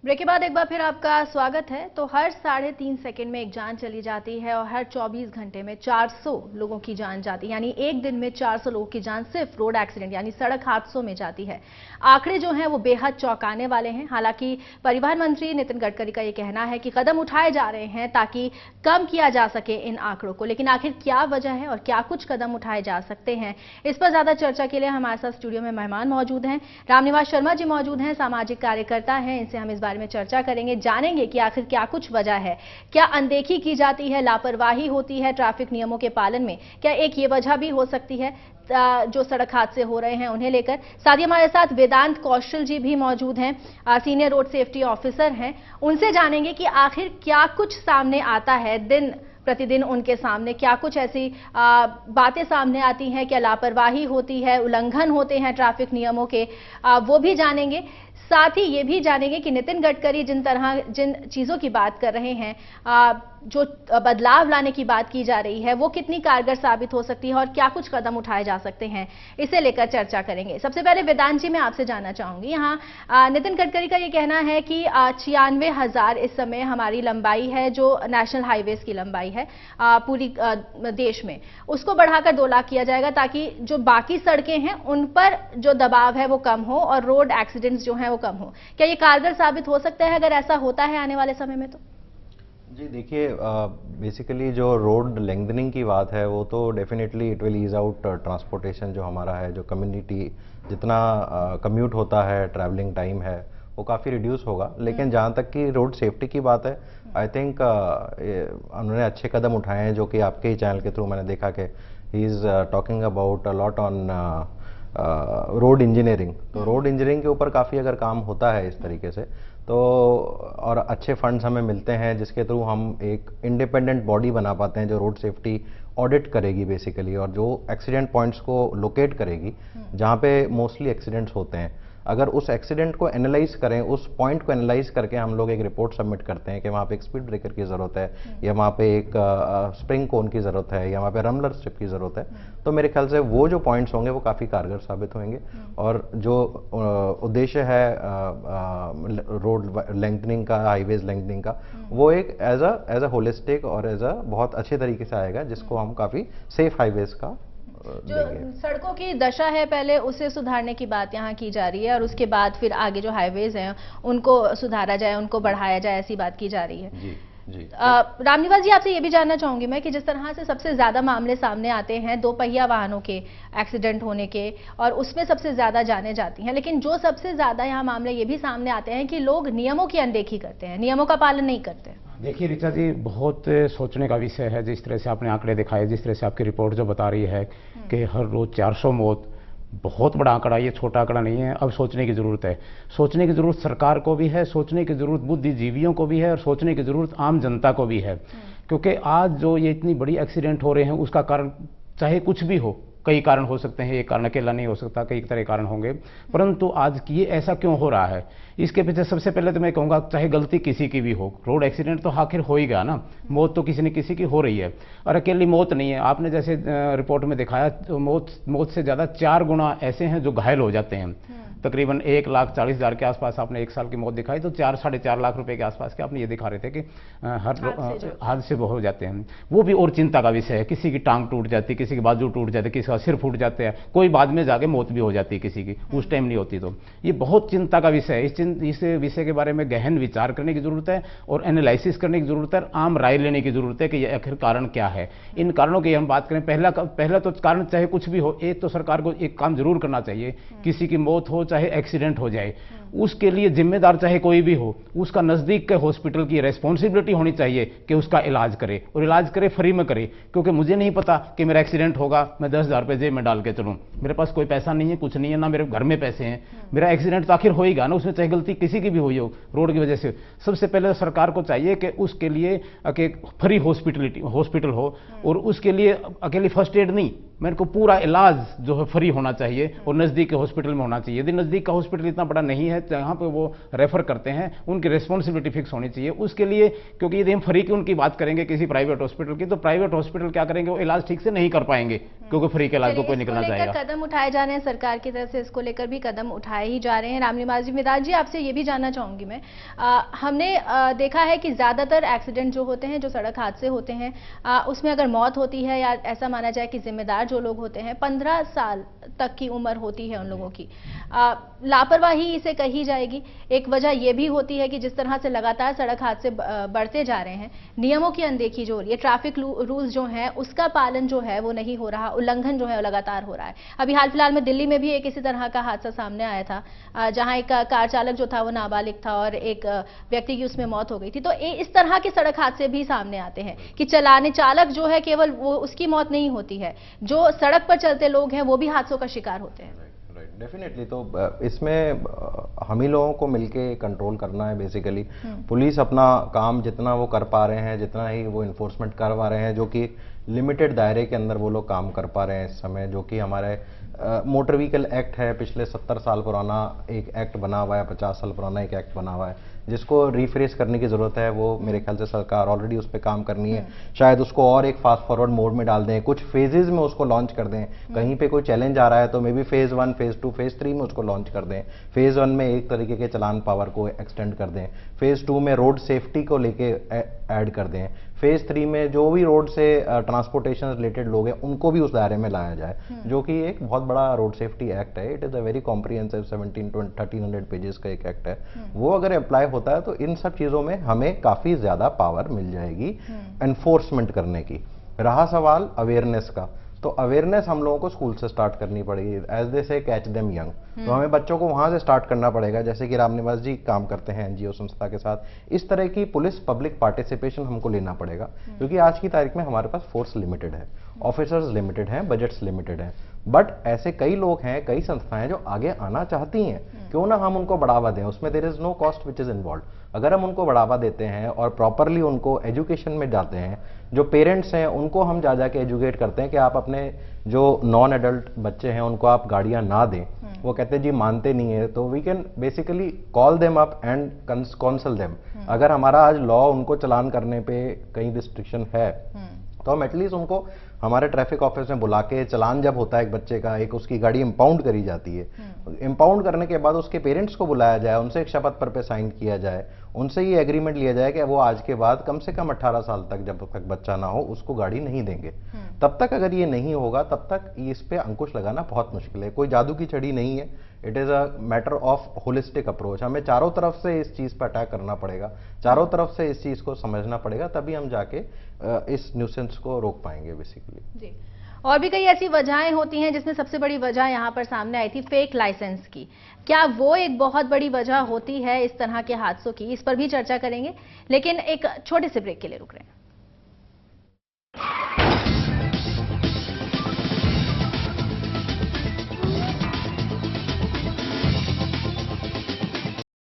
Break के बाद एक बार फिर आपका स्वागत है। तो हर 3.5 सेकंड में एक जान चली जाती है और हर 24 घंटे में 400 लोगों की जान जाती है, यानी एक दिन में 400 लोगों की जान सिर्फ रोड एक्सीडेंट यानी सड़क हादसों में जाती है। आंकड़े जो हैं वो बेहद चौंकाने वाले हैं। हालांकि परिवहन मंत्री नितिन गडकरी का ये कहना है कि कदम उठाए जा रहे हैं ताकि कम किया जा सके इन आंकड़ों को, लेकिन आखिर क्या वजह है और क्या कुछ कदम उठाए जा सकते हैं, इस पर ज्यादा चर्चा के लिए हमारे साथ स्टूडियो में मेहमान मौजूद हैं। रामनिवास शर्मा जी मौजूद हैं, सामाजिक कार्यकर्ता हैं। इनसे हम इस बारे में चर्चा करेंगे, जानेंगे कि आखिर क्या कुछ वजह है, क्या अनदेखी की जाती है, लापरवाही होती है ट्रैफिक नियमों के पालन में, क्या एक ये वजह भी हो सकती है जो सड़क हादसे हो रहे हैं उन्हें लेकर। साथ ही हमारे साथ वेदांत कौशल जी भी मौजूद हैं, सीनियर रोड सेफ्टी ऑफिसर हैं। उनसे जानेंगे कि आखिर क्या कुछ सामने आता है दिन प्रतिदिन, उनके सामने क्या कुछ ऐसी बातें सामने आती हैं, क्या लापरवाही होती है, उल्लंघन होते हैं ट्रैफिक नियमों के, वो भी जानेंगे। साथ ही ये भी जानेंगे कि नितिन गडकरी जिन चीजों की बात कर रहे हैं, जो बदलाव लाने की बात की जा रही है, वो कितनी कारगर साबित हो सकती है और क्या कुछ कदम उठाए जा सकते हैं, इसे लेकर चर्चा करेंगे। सबसे पहले वेदांत जी मैं आपसे जानना चाहूंगी, यहाँ नितिन गडकरी का ये कहना है कि 96,000 इस समय हमारी लंबाई है, जो नेशनल हाईवेज की लंबाई है पूरी देश में, उसको बढ़ाकर 2 लाख किया जाएगा ताकि जो बाकी सड़कें हैं उन पर जो दबाव है वो कम हो और रोड एक्सीडेंट्स जो हैं वो कम हो। क्या ये कारगर साबित हो सकता है अगर ऐसा होता है आने वाले समय में? तो जी देखिए, बेसिकली जो रोड लेंथनिंग की बात है वो तो definitely it will ease out transportation जो हमारा है, जो कम्युनिटी जितना कम्यूट होता है, ट्रैवलिंग टाइम है वो काफ़ी रिड्यूस होगा। लेकिन जहाँ तक कि रोड सेफ्टी की बात है, आई थिंक उन्होंने अच्छे कदम उठाए हैं, जो कि आपके ही चैनल के थ्रू मैंने देखा कि he is talking about a lot on road engineering. तो रोड इंजीनियरिंग के ऊपर काफ़ी अगर काम होता है इस तरीके से तो, और अच्छे फंड्स हमें मिलते हैं जिसके थ्रू हम एक इंडिपेंडेंट बॉडी बना पाते हैं जो रोड सेफ्टी ऑडिट करेगी बेसिकली, और जो एक्सीडेंट पॉइंट्स को लोकेट करेगी जहाँ पे मोस्टली एक्सीडेंट्स होते हैं। अगर उस एक्सीडेंट को एनालाइज करें, उस पॉइंट को एनालाइज करके हम लोग एक रिपोर्ट सबमिट करते हैं कि वहाँ पे एक स्पीड ब्रेकर की ज़रूरत है, या वहाँ पे एक स्प्रिंग कोन की ज़रूरत है, या वहाँ पे रमलर स्ट्रिप की ज़रूरत है, तो मेरे ख्याल से वो जो पॉइंट्स होंगे वो काफ़ी कारगर साबित होंगे। और जो उद्देश्य है रोड लेंथनिंग का, हाईवेज लेंथनिंग का, वो एक एज अ होलिस्टिक और एज अ बहुत अच्छे तरीके से आएगा, जिसको हम काफ़ी सेफ हाईवेज का जो सड़कों की दशा है पहले उसे सुधारने की बात यहाँ की जा रही है और उसके बाद फिर आगे जो हाईवेज हैं उनको सुधारा जाए, उनको बढ़ाया जाए, ऐसी बात की जा रही है। जी। रामनिवास जी, आपसे ये भी जानना चाहूंगी मैं कि जिस तरह से सबसे ज्यादा मामले सामने आते हैं 2 पहिया वाहनों के एक्सीडेंट होने के, और उसमें सबसे ज्यादा जाने जाती हैं, लेकिन जो सबसे ज्यादा यहाँ मामले ये भी सामने आते हैं कि लोग नियमों की अनदेखी करते हैं, नियमों का पालन नहीं करते। देखिए ऋचा जी, बहुत सोचने का विषय है। जिस तरह से आपने आंकड़े दिखाए, जिस तरह से आपकी रिपोर्ट जो बता रही है कि हर रोज 400 मौत, बहुत बड़ा आंकड़ा, ये छोटा आंकड़ा नहीं है। अब सोचने की ज़रूरत है, सोचने की ज़रूरत सरकार को भी है, सोचने की ज़रूरत बुद्धिजीवियों को भी है, और सोचने की ज़रूरत आम जनता को भी है। क्योंकि आज जो ये इतनी बड़ी एक्सीडेंट हो रहे हैं उसका कारण चाहे कुछ भी हो, कई कारण हो सकते हैं, एक कारण अकेला नहीं हो सकता, कई तरह के कारण होंगे, परंतु आज ये ऐसा क्यों हो रहा है, इसके पीछे सबसे पहले तो मैं कहूँगा चाहे गलती किसी की भी हो, रोड एक्सीडेंट तो आखिर हो ही गया ना, मौत तो किसी न किसी की हो रही है, और अकेली मौत नहीं है। आपने जैसे रिपोर्ट में दिखाया तो मौत से ज़्यादा 4 गुना ऐसे हैं जो घायल हो जाते हैं। तकरीबन 1,40,000 के आसपास आपने 1 साल की मौत दिखाई, तो 4-4.5 लाख रुपए के आसपास के आपने ये दिखा रहे थे कि हर हादसे हो जाते हैं। वो भी और चिंता का विषय है, किसी की टांग टूट जाती, किसी की बाजू टूट जाती, किसी का सिर फूट जाता है, कोई बाद में जाके मौत भी हो जाती है किसी की, उस टाइम नहीं होती। तो ये बहुत चिंता का विषय है। इस विषय के बारे में गहन विचार करने की जरूरत है और एनालिसिस करने की जरूरत है, आम राय लेने की जरूरत है कि ये आखिर कारण क्या है। इन कारणों की हम बात करें, पहला तो कारण चाहे कुछ भी हो, एक तो सरकार को एक काम जरूर करना चाहिए, किसी की मौत हो चाहे एक्सीडेंट हो जाए, उसके लिए जिम्मेदार चाहे कोई भी हो, उसका नजदीक के हॉस्पिटल की रेस्पॉन्सिबिलिटी होनी चाहिए कि उसका इलाज करे, और इलाज करे फ्री में करे। क्योंकि मुझे नहीं पता कि मेरा एक्सीडेंट होगा, मैं 10,000 रुपये जेब में डाल के चलूं, मेरे पास कोई पैसा नहीं है, कुछ नहीं है, ना मेरे घर में पैसे हैं, मेरा एक्सीडेंट तो आखिर होएगा ना, उसमें चाहे गलती किसी की भी हुई हो रोड की वजह से। सबसे पहले सरकार को चाहिए कि उसके लिए फ्री हॉस्पिटल हो, और उसके लिए अकेली फर्स्ट एड नहीं, मेरे को पूरा इलाज जो है फ्री होना चाहिए और नज़दीक के हॉस्पिटल में होना चाहिए। यदि नज़दीक का हॉस्पिटल इतना बड़ा नहीं है जहाँ पे वो रेफर करते हैं, उनकी रिस्पॉन्सिबिलिटी फिक्स होनी चाहिए उसके लिए। क्योंकि यदि हम फ्री की उनकी बात करेंगे किसी प्राइवेट हॉस्पिटल की, तो प्राइवेट हॉस्पिटल क्या करेंगे, वो इलाज ठीक से नहीं कर पाएंगे, क्योंकि फ्री के इलाज को कोई निकलना इसको लेकर चाहेगा। कदम उठाए जा रहे हैं सरकार की तरफ से, इसको लेकर भी कदम उठाए ही जा रहे हैं। रामनिवास जी, मिराज जी, आपसे ये भी जानना चाहूंगी मैं, हमने देखा है कि ज्यादातर एक्सीडेंट जो होते हैं, जो सड़क हादसे होते हैं, उसमें अगर मौत होती है या ऐसा माना जाए कि जिम्मेदार जो लोग होते हैं 15 साल तक की उम्र होती है उन लोगों की, लापरवाही इसे कही जाएगी। एक वजह यह भी होती है कि जिस तरह से लगातार सड़क हादसे बढ़ते जा रहे हैं, नियमों की अनदेखी जो हो रही है, ट्रैफिक रूल्स जो हैं उसका पालन जो है वो नहीं हो रहा, उल्लंघन जो है वो लगातार हो रहा है। अभी हाल फिलहाल में दिल्ली में भी एक इसी तरह का हादसा सामने आया था, जहां एक कार चालक जो था वो नाबालिग था और एक व्यक्ति की उसमें मौत हो गई थी। तो इस तरह के सड़क हादसे भी सामने आते हैं कि चलाने चालक जो है केवल वो उसकी मौत नहीं होती है, जो सड़क पर चलते लोग हैं वो भी हादसों का शिकार होते हैं। डेफिनेटली। तो इसमें हम ही लोगों को मिलके कंट्रोल करना है बेसिकली। पुलिस अपना काम जितना वो कर पा रहे हैं, जितना ही वो इन्फोर्समेंट कर पा रहे हैं, जो कि लिमिटेड दायरे के अंदर वो लोग काम कर पा रहे हैं इस समय, जो कि हमारे मोटर व्हीकल एक्ट है, पिछले 70 साल पुराना एक एक्ट बना हुआ है, 50 साल पुराना एक एक्ट बना हुआ है, जिसको रिफ्रेश करने की ज़रूरत है। वो मेरे ख्याल से सरकार ऑलरेडी उस पर काम करनी है। शायद उसको और एक फास्ट फॉरवर्ड मोड में डाल दें, कुछ फेजेज में उसको लॉन्च कर दें। कहीं पे कोई चैलेंज आ रहा है तो may be phase 1, phase 2, phase 3 में उसको लॉन्च कर दें। फेज़ 1 में एक तरीके के चलान पावर को एक्सटेंड कर दें, फेज़ 2 में रोड सेफ्टी को लेके ऐड कर दें, फेज़ 3 में जो भी रोड से ट्रांसपोर्टेशन रिलेटेड लोग हैं उनको भी उस दायरे में लाया जाए, जो कि एक बहुत बड़ा रोड सेफ्टी एक्ट है। It is a very comprehensive 1300 pages का एक एक्ट है। वो अगर अप्लाई होता है तो इन सब चीज़ों में हमें काफ़ी ज़्यादा पावर मिल जाएगी एनफोर्समेंट करने की। रहा सवाल अवेयरनेस का, तो अवेयरनेस हम लोगों को स्कूल से स्टार्ट करनी पड़ेगी। एज दे से कैच देम यंग, तो हमें बच्चों को वहाँ से स्टार्ट करना पड़ेगा। जैसे कि रामनिवास जी काम करते हैं एनजीओ संस्था के साथ, इस तरह की पुलिस पब्लिक पार्टिसिपेशन हमको लेना पड़ेगा, क्योंकि आज की तारीख में हमारे पास फोर्स लिमिटेड है, ऑफिसर्स लिमिटेड हैं, बजट्स लिमिटेड हैं, बट ऐसे कई लोग हैं, कई संस्थाएं जो आगे आना चाहती हैं। क्यों ना हम उनको बढ़ावा दें, उसमें there is no cost which is involve. अगर हम उनको बढ़ावा देते हैं और प्रॉपरली उनको एजुकेशन में जाते हैं, जो पेरेंट्स हैं उनको हम जा के एजुकेट करते हैं कि आप अपने जो नॉन एडल्ट बच्चे हैं उनको आप गाड़ियां ना दें, वो कहते हैं जी मानते नहीं है, तो we can basically call them up and counsel them. अगर हमारा आज लॉ उनको चलान करने पे कहीं रिस्ट्रिक्शन है, तो हम एटलीस्ट उनको हमारे ट्रैफिक ऑफिस में बुला के, चलान जब होता है एक बच्चे का, एक उसकी गाड़ी इंपाउंड करी जाती है, इंपाउंड करने के बाद उसके पेरेंट्स को बुलाया जाए, उनसे एक शपथ पत्र पे साइन किया जाए, उनसे ये एग्रीमेंट लिया जाए कि वो आज के बाद कम से कम 18 साल तक, जब तक बच्चा ना हो, उसको गाड़ी नहीं देंगे। तब तक अगर ये नहीं होगा, तब तक इस पे अंकुश लगाना बहुत मुश्किल है। कोई जादू की छड़ी नहीं है, it is a matter of holistic approach. हमें चारों तरफ से इस चीज़ पर अटैक करना पड़ेगा, चारों तरफ से इस चीज़ को समझना पड़ेगा, तभी हम जाके इस न्यूसेंस को रोक पाएंगे बेसिकली। जी, और भी कई ऐसी वजहें होती हैं, जिसमें सबसे बड़ी वजह यहाँ पर सामने आई थी फेक लाइसेंस की। क्या वो एक बहुत बड़ी वजह होती है इस तरह के हादसों की? इस पर भी चर्चा करेंगे, लेकिन एक छोटे से ब्रेक के लिए रुक रहे हैं।